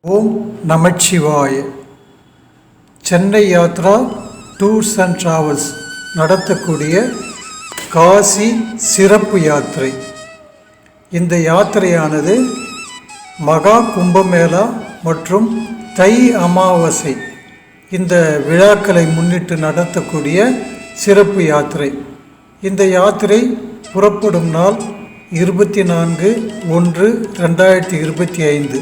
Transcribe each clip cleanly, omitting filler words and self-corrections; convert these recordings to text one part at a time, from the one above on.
ஓம் நமச்சிவாய. Chennai Yatra tours and travels நடத்தக்கூடிய காசி சிறப்பு யாத்திரை. இந்த யாத்திரையானது மகா கும்பமேளா மற்றும் தை அமாவாசை இந்த விழாக்களை முன்னிட்டு நடத்தக்கூடிய சிறப்பு யாத்திரை. இந்த யாத்திரை புறப்படும் நாள் 24/1/2025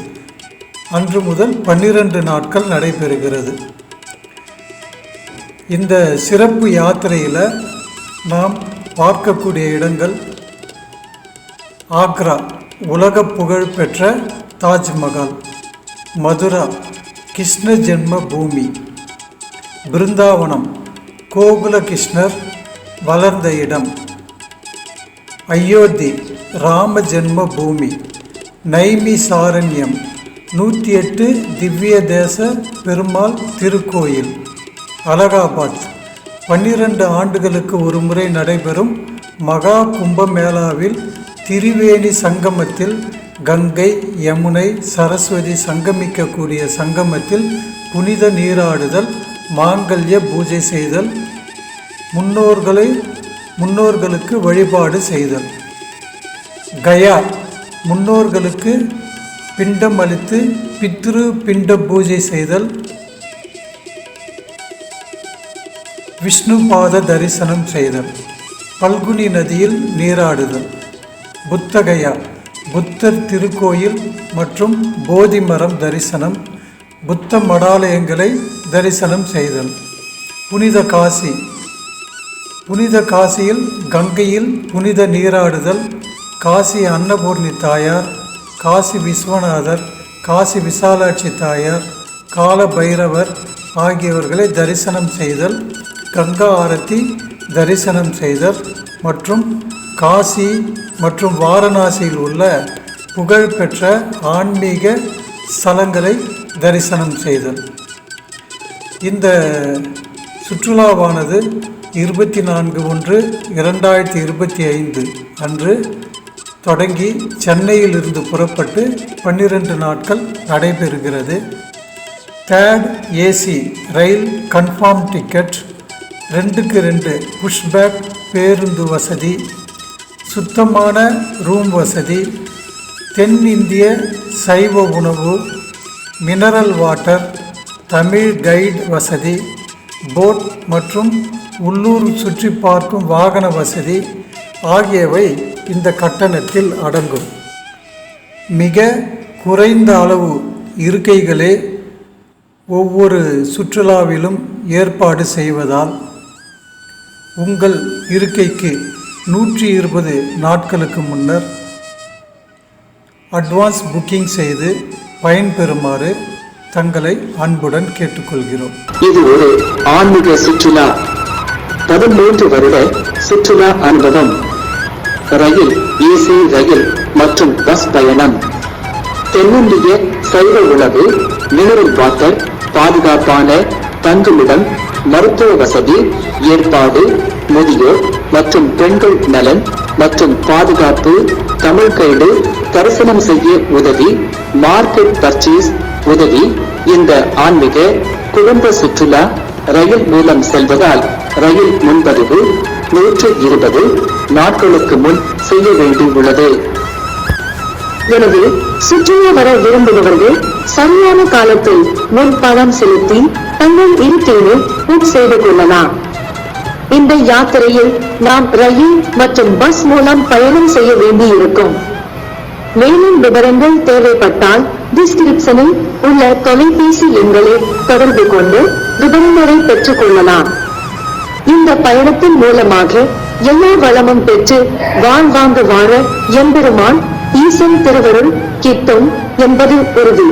அன்று முதல் 12 நாட்கள் நடைபெறுகிறது. இந்த சிறப்பு யாத்திரையில் நாம் பார்க்கக்கூடிய இடங்கள் ஆக்ரா உலக புகழ் பெற்ற தாஜ்மஹால், மதுரா கிருஷ்ண ஜென்ம பூமி, பிருந்தாவனம் கோகுல கிருஷ்ணர் வளர்ந்த இடம், அயோத்தி ராம ஜென்ம பூமி, நைமிசாரண்யம் 108 திவ்ய தேச பெருமாள் திருக்கோயில், அலகாபாத் 12 ஆண்டுகளுக்கு ஒரு முறை நடைபெறும் மகா கும்பமேளாவில் திரிவேணி சங்கமத்தில் கங்கை யமுனை சரஸ்வதி சங்கமிக்கக்கூடிய சங்கமத்தில் புனித நீராடுதல், மாங்கல்ய பூஜை செய்தல், முன்னோர்களுக்கு வழிபாடு செய்தல். கயா முன்னோர்களுக்கு பிண்டம் அளித்து பித்ரு பிண்ட பூஜை செய்தல், விஷ்ணு பாத தரிசனம் செய்தல், பல்குனி நதியில் நீராடுதல். புத்தகயா புத்தர் திருக்கோயில் மற்றும் போதி மரம் தரிசனம், புத்த மடாலயங்களை தரிசனம் செய்தல். புனித காசி புனித காசியில் கங்கையில் புனித நீராடுதல், காசி அன்னபூர்ணி தாயார், காசி விஸ்வநாதர், காசி விசாலாட்சி தாயார், கால பைரவர் ஆகியவர்களை தரிசனம் செய்தல், கங்கா ஆரத்தி தரிசனம் செய்தல் மற்றும் காசி மற்றும் வாரணாசியில் உள்ள புகழ்பெற்ற ஆன்மீக ஸ்தலங்களை தரிசனம் செய்தல். இந்த சுற்றுலாவானது 24/1/2025 அன்று தொடங்கி சென்னையிலிருந்து புறப்பட்டு 12 நாட்கள் நடைபெறுகிறது. தேர்ட் ஏசி ரயில் கன்ஃபார்ம் டிக்கெட், 2x2 புஷ்பேக் பேருந்து வசதி, சுத்தமான ரூம் வசதி, தென்னிந்திய சைவ உணவு, மினரல் வாட்டர், தமிழ் கைடு வசதி, போட் மற்றும் உள்ளூர் சுற்றி பார்க்கும் வாகன வசதி ஆகியவை இந்த கட்டணத்தில் அடங்கும். மிக குறைந்த அளவு இருக்கைகளே ஒவ்வொரு சுற்றுலாவிலும் ஏற்பாடு செய்வதால் உங்கள் இருக்கைக்கு 120 நாட்களுக்கு முன்னர் அட்வான்ஸ் புக்கிங் செய்து பயன்பெறுமாறு தங்களை அன்புடன் கேட்டுக்கொள்கிறோம். இது ஒரு ஆன்மீக சுற்றுலா. 13 வருட சுற்றுலா அனுபவம், ரயில், ஏசி ரயில் மற்றும் பஸ் பயணம், தென்னிந்திய சைவ உணவு, மினரல் வாட்டர், பாதுகாப்பான தங்குமிடம், மருத்துவ வசதி ஏற்பாடு, முதியோர் மற்றும் பெண்கள் நலன் மற்றும் பாதுகாப்பு, தமிழ் கைடு தரிசனம் செய்ய உதவி, மார்க்கெட் பர்ச்சேஸ் உதவி. இந்த ஆன்மீக குடும்ப சுற்றுலா ரயில் மூலம் செல்வதால் ரயில் முன்பதிவு 120 நாட்களுக்கு முன் செய்ய வேண்டியுள்ளது. எனவே சுற்றுலா வர விரும்புபவர்கள் சரியான காலத்தில் முன்பணம் செலுத்தி தங்கள் இருக்கையை புக் செய்து கொள்ளலாம். இந்த யாத்திரையில் நாம் ரயில் மற்றும் பஸ் மூலம் பயணம் செய்ய வேண்டியிருக்கும். மேலும் விவரங்கள் தேவைப்பட்டால் டிஸ்கிரிப்ஷனில் உள்ள தொலைபேசி எண்களை தொடர்பு கொண்டு விவரங்களை பெற்றுக் கொள்ளலாம். இந்த பயணத்தின் மூலமாக எல்லா வளமும் பெற்று வாழ்வாங்கு வாழ எம்பெருமான் ஈசன் திருவருள் கிட்டும் என்பது உறுதி.